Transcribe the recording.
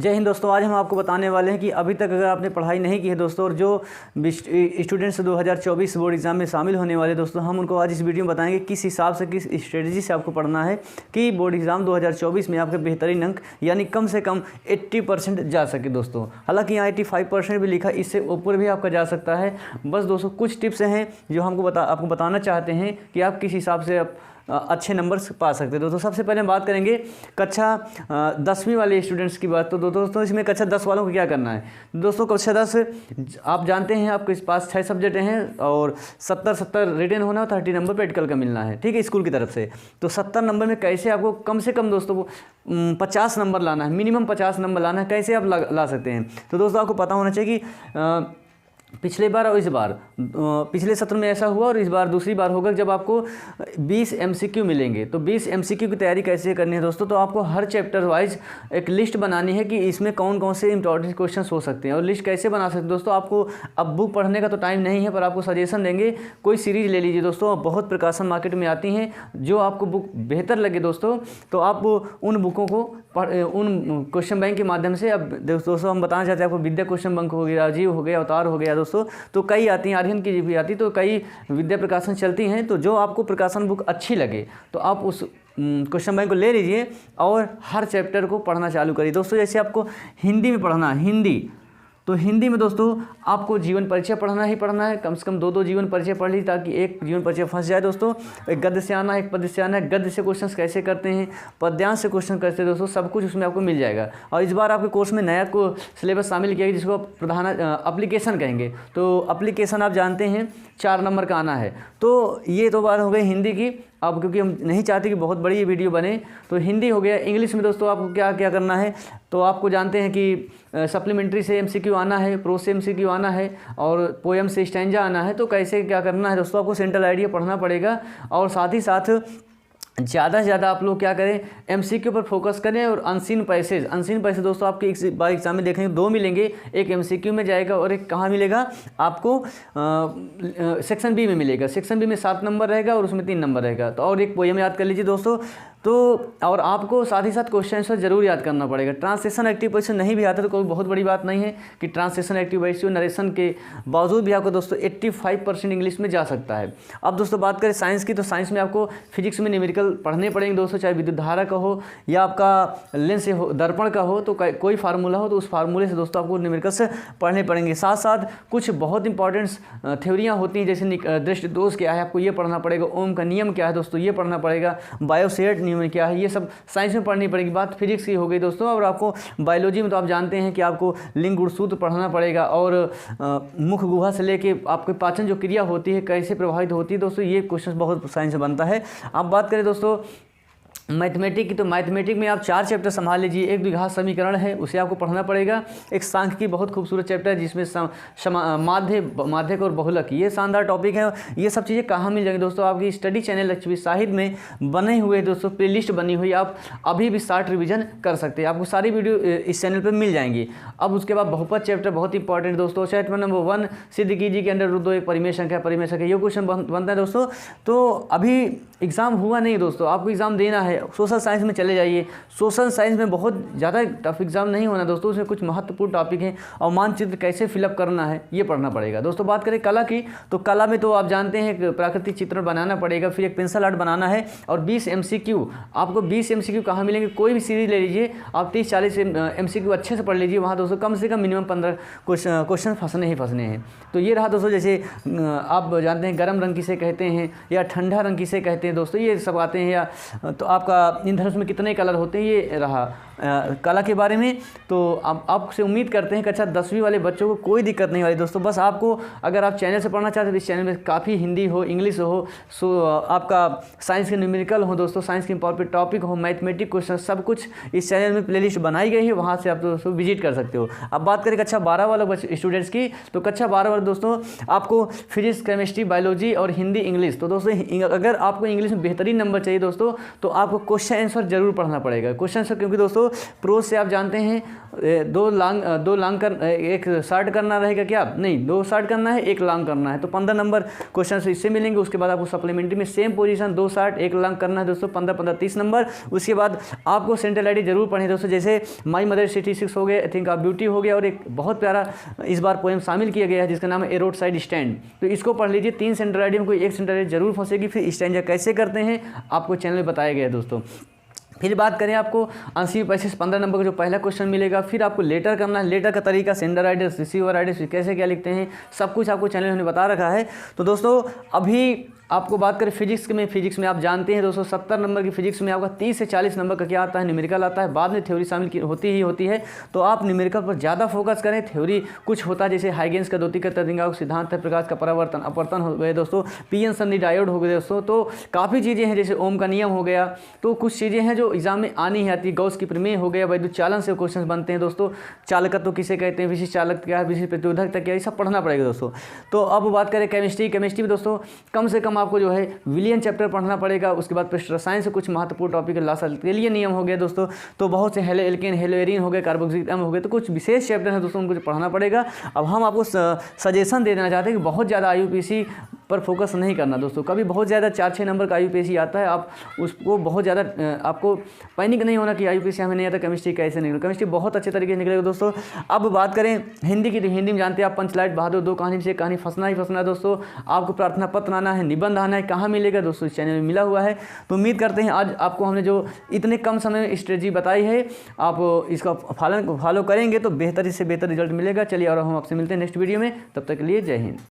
जय हिंद दोस्तों। आज हम आपको बताने वाले हैं कि अभी तक अगर आपने पढ़ाई नहीं की है दोस्तों और जो स्टूडेंट्स 2024 बोर्ड एग्जाम में शामिल होने वाले दोस्तों, हम उनको आज इस वीडियो में बताएंगे किस हिसाब से, किस स्ट्रेटजी से आपको पढ़ना है कि बोर्ड एग्जाम 2024 में आपके बेहतरीन अंक यानी कम से कम 80% जा सके दोस्तों। हालांकि यहाँ 85% भी लिखा, इससे ऊपर भी आपका जा सकता है। बस दोस्तों कुछ टिप्स हैं जो हमको आपको बताना चाहते हैं कि आप किस हिसाब से अच्छे नंबर्स पा सकते हैं दोस्तों। सबसे पहले हम बात करेंगे कक्षा 10वीं वाले स्टूडेंट्स की बात। तो दोस्तों इसमें कक्षा 10 वालों को क्या करना है दोस्तों। कक्षा 10 आप जानते हैं आपके पास 6 सब्जेक्ट हैं और 70 रिटन होना, 30 नंबर प्रैक्टिकल का मिलना है, ठीक है, स्कूल की तरफ से। तो 70 नंबर में कैसे आपको कम से कम दोस्तों को 50 नंबर लाना है, मिनिमम 50 नंबर लाना है, कैसे आप ला सकते हैं। तो दोस्तों आपको पता होना चाहिए कि पिछले बार और इस बार, पिछले सत्र में ऐसा हुआ और इस बार दूसरी बार होगा जब आपको 20 MCQ मिलेंगे। तो 20 MCQ की तैयारी कैसे करनी है दोस्तों। तो आपको हर चैप्टर वाइज एक लिस्ट बनानी है कि इसमें कौन कौन से इंपॉर्टेंट क्वेश्चंस हो सकते हैं। और लिस्ट कैसे बना सकते हैं दोस्तों। आपको अब बुक पढ़ने का तो टाइम नहीं है, पर आपको सजेशन देंगे, कोई सीरीज़ ले लीजिए दोस्तों। बहुत प्रकाशन मार्केट में आती हैं, जो आपको बुक बेहतर लगे दोस्तों तो आप उन बुकों को उन क्वेश्चन बैंक के माध्यम से। अब दोस्तों हम बताना चाहते हैं आपको, विद्या क्वेश्चन बैंक हो गया, राजीव हो गया, अवतार हो गया दोस्तों, तो कई आती हैं, आर्यन की भी आती, तो कई विद्या प्रकाशन चलती हैं। तो जो आपको प्रकाशन बुक अच्छी लगे तो आप उस क्वेश्चन बैंक को ले लीजिए और हर चैप्टर को पढ़ना चालू करिए दोस्तों। जैसे आपको हिंदी में पढ़ना है, हिंदी, तो हिंदी में दोस्तों आपको जीवन परिचय पढ़ना ही पढ़ना है। कम से कम 2 जीवन परिचय पढ़ लीजिए ताकि एक जीवन परिचय फंस जाए दोस्तों। एक गद्य से आना है, एक पद्य से आना है। गद्य से क्वेश्चंस कैसे करते हैं, पद्यांश से क्वेश्चन कैसे दोस्तों, सब कुछ उसमें आपको मिल जाएगा। और इस बार आपके कोर्स में नया को सिलेबस शामिल किया गया जिसको प्रधान एप्लीकेशन कहेंगे। तो एप्लीकेशन आप जानते हैं 4 नंबर का आना है। तो ये तो बात हो गई हिंदी की। अब क्योंकि हम नहीं चाहते कि बहुत बड़ी ये वीडियो बने, तो हिंदी हो गया। इंग्लिश में दोस्तों आपको क्या क्या करना है, तो आपको जानते हैं कि सप्लीमेंट्री से MCQ आना है, प्रोज से MCQ आना है और पोएम से स्टैंजा आना है। तो कैसे क्या करना है दोस्तों, आपको सेंट्रल आइडिया पढ़ना पड़ेगा। और साथ ही साथ ज़्यादा से ज़्यादा आप लोग क्या करें, MCQ पर फोकस करें। और अनसीन पैसेज दोस्तों आपके इस बार एग्जाम में देखेंगे 2 मिलेंगे, एक MCQ में जाएगा और एक कहाँ मिलेगा आपको सेक्शन बी में मिलेगा। सेक्शन बी में 7 नंबर रहेगा और उसमें 3 नंबर रहेगा। तो और एक पोएम याद कर लीजिए दोस्तों। तो और आपको साथ ही साथ क्वेश्चन आंसर जरूर याद करना पड़ेगा। ट्रांसलेशन एक्टिव पोजीशन नहीं भी आता तो कोई बहुत बड़ी बात नहीं है कि ट्रांसलेशन एक्टिव रेशियो नरेशन के बावजूद भी आपको दोस्तों 85% इंग्लिश में जा सकता है। अब दोस्तों बात करें साइंस की, तो साइंस में आपको फिजिक्स में न्यूमेरिकल पढ़ने पड़ेंगे दोस्तों, चाहे विद्युत धारा का हो या आपका लेंस हो, दर्पण का हो, तो कोई फार्मूला हो तो उस फार्मूले से दोस्तों आपको न्यूमेरिकल से पढ़ने पड़ेंगे। साथ साथ कुछ बहुत इंपॉर्टेंट्स थ्योरियाँ होती हैं, जैसे दृष्टि दोष क्या है आपको ये पढ़ना पड़ेगा, ओम का नियम क्या है दोस्तों ये पढ़ना पड़ेगा, बायोसेट में क्या है, ये सब साइंस में पढ़नी पड़ेगी। बात फिजिक्स की हो गई दोस्तों। और आपको बायोलॉजी में तो आप जानते हैं कि आपको लिंग गुणसूत्र पढ़ना पड़ेगा और मुख गुहा से लेके आपके पाचन जो क्रिया होती है कैसे प्रभावित होती है दोस्तों, ये क्वेश्चन बहुत साइंस से बनता है। अब बात करें दोस्तों मैथमेटिक की, तो मैथमेटिक में आप 4 चैप्टर संभाल लीजिए। एक द्विघात समीकरण है, उसे आपको पढ़ना पड़ेगा। एक सांख्य की बहुत खूबसूरत चैप्टर है जिसमें माध्यक और बहुलक, ये शानदार टॉपिक है। ये सब चीज़ें कहाँ मिल जाएंगी दोस्तों, आपकी स्टडी चैनल लक्ष्मी साहित्य में बने हुए दोस्तों प्लेलिस्ट बनी हुई, आप अभी भी स्टार्ट रिविजन कर सकते हैं। आपको सारी वीडियो इस चैनल पर मिल जाएंगी। अब उसके बाद बहुपद चैप्टर बहुत इंपॉर्टेंट दोस्तों। चैप्टर नंबर 1 सिद्ध कीजिए कि अंडर रूट 2 एक परिमेय संख्या ये क्वेश्चन बनता है दोस्तों। तो अभी एग्ज़ाम हुआ नहीं दोस्तों, आपको एग्ज़ाम देना है। सोशल साइंस में चले जाइए। सोशल साइंस में बहुत ज़्यादा टफ एग्जाम नहीं होना दोस्तों, उसमें कुछ महत्वपूर्ण टॉपिक हैं और मानचित्र कैसे फिलअप करना है ये पढ़ना पड़ेगा दोस्तों। बात करें कला की, तो कला में तो आप जानते हैं एक प्राकृतिक चित्र बनाना पड़ेगा, फिर एक पेंसिल आर्ट बनाना है और 20 MCQ। आपको 20 MCQ कहाँ मिलेंगे, कोई भी सीरीज ले लीजिए आप, 30-40 MCQ अच्छे से पढ़ लीजिए। वहाँ दोस्तों कम से कम मिनिमम 15 क्वेश्चन फंसने हैं। तो ये रहा दोस्तों। जैसे आप जानते हैं गर्म रंग किसे कहते हैं या ठंडा रंग किसे कहते हैं दोस्तों, ये सब आते हैं। या तो आपका इंद्रधनुष में कितने कलर होते हैं, ये रहा कला के बारे में। तो अब आपसे उम्मीद करते हैं कि अच्छा 10वीं वाले बच्चों को कोई दिक्कत नहीं वाली दोस्तों। बस आपको अगर आप चैनल से पढ़ना चाहते हैं तो इस चैनल में काफ़ी हिंदी हो, इंग्लिश हो, आपका साइंस के न्यूमेरिकल हो दोस्तों, साइंस के इंपॉर्टेंट टॉपिक हो, मैथमेटिक क्वेश्चन, सब कुछ इस चैनल में प्लेलिस्ट बनाई गई है, वहाँ से आप दोस्तों विजिट कर सकते हो। अब बात करें कक्षा 12 वाले स्टूडेंट्स की, तो कक्षा 12 वाले दोस्तों आपको फिजिक्स, केमिस्ट्री, बायोलॉजी और हिंदी, इंग्लिश। तो दोस्तों अगर आपको इंग्लिश में बेहतरीन नंबर चाहिए दोस्तों तो आपको क्वेश्चन आंसर जरूर पढ़ना पड़ेगा। क्वेश्चन आंसर क्योंकि दोस्तों प्रोज से आप जानते हैं दो लॉन्ग एक शॉर्ट करना रहेगा क्या, नहीं 2 शॉर्ट करना है 1 लॉन्ग करना है, तो 15 नंबर क्वेश्चन से इससे मिलेंगे। उसके बाद आपको सप्लीमेंट्री में सेम पोजीशन 2 शॉर्ट 1 लॉन्ग करना है दोस्तों, 15 30 नंबर। उसके बाद आपको सेंट्रल आईडी जरूर पढ़े दोस्तों, जैसे माई मदर सिटी 6 हो गए, आई थिंक ब्यूटी हो गया, और एक बहुत प्यारा इस बार पोएम शामिल किया गया है जिसका नाम है ए रोड साइड स्टैंड, तो इसको पढ़ लीजिए। 3 सेंट्रल आईडी में कोई एक सेंट्रल आईडी जरूर फंसेगी। फिर स्टैंडर्ड कैसे करते हैं आपको चैनल में बताया गया है दोस्तों। फिर बात करें आपको 80 पैंतीस 15 नंबर का जो पहला क्वेश्चन मिलेगा, फिर आपको लेटर करना है, लेटर का तरीका, सेंडर एड्रेस, रिसीवर एड्रेस, कैसे क्या लिखते हैं, सब कुछ आपको चैनल में बता रखा है। तो दोस्तों अभी आपको बात करें फिजिक्स में आप जानते हैं दोस्तों 70 नंबर की फिजिक्स में आपका 30 से 40 नंबर का क्या आता है, न्यूमेरिकल आता है, बाद में थ्योरी शामिल होती है। तो आप न्यूमेरिकल पर ज़्यादा फोकस करें, थ्योरी कुछ होता है जैसे हाइगेंस का द्योतिक तरंगाओं सिद्धांत है, प्रकाश का परावर्तन अपवर्तन हो गए दोस्तों, पीएन सन्नी डायोड हो गए दोस्तों, तो काफ़ी चीज़ें हैं जैसे ओम का नियम हो गया। तो कुछ चीज़ें हैं जो एग्जाम में आनी है, आती है। गॉस की प्रमेय हो गया, वैद्युत चालन से क्वेश्चन बनते हैं दोस्तों, चालकत्व किसे कहते हैं, विशिष्ट चालक क्या है, विशिष्ट प्रतिरोधकता क्या है, ये सब पढ़ना पड़ेगा दोस्तों। तो अब बात करें केमिस्ट्री में दोस्तों कम से कम आपको जो है विलियन चैप्टर पढ़ना पड़ेगा। उसके बाद पृष्ठ रसायन से कुछ महत्वपूर्ण टॉपिक लासाल्टेलियन नियम हो गया दोस्तों, तो बहुत से हेलो एल्केन हेलो एरीन हो गए, कार्बोक्सिलिक अम्ल हो गए, तो कुछ विशेष चैप्टर है दोस्तों उनको पढ़ना पड़ेगा। अब हम आपको सजेशन दे देना चाहते हैं कि बहुत ज़्यादा आईयूपीएससी पर फोकस नहीं करना दोस्तों। कभी बहुत ज़्यादा 4-6 नंबर का आईयूपीएससी आता है, आप उसको बहुत ज़्यादा आपको पैनिक नहीं होना कि आईयूपीएससी हमें नहीं आता, केमिस्ट्री कैसे निकले, केमिस्ट्री बहुत अच्छे तरीके से निकलेगा दोस्तों। अब बात करें हिंदी की, तो हिंदी में जानते हैं आप पंचलाइट बहादुर 2 कहानी से कहानी फंसना ही फंसना दोस्तों। आपको प्रार्थना पत्र आना है, निबंध आना है, कहाँ मिलेगा दोस्तों, इस चैनल में मिला हुआ है। तो उम्मीद करते हैं आज आपको हमने जो इतने कम समय में स्ट्रेटजी बताई है, आप इसका फॉलो करेंगे तो बेहतर से बेहतर रिजल्ट मिलेगा। चलिए और हम आपसे मिलते हैं नेक्स्ट वीडियो में, तब तक के लिए जय हिंद।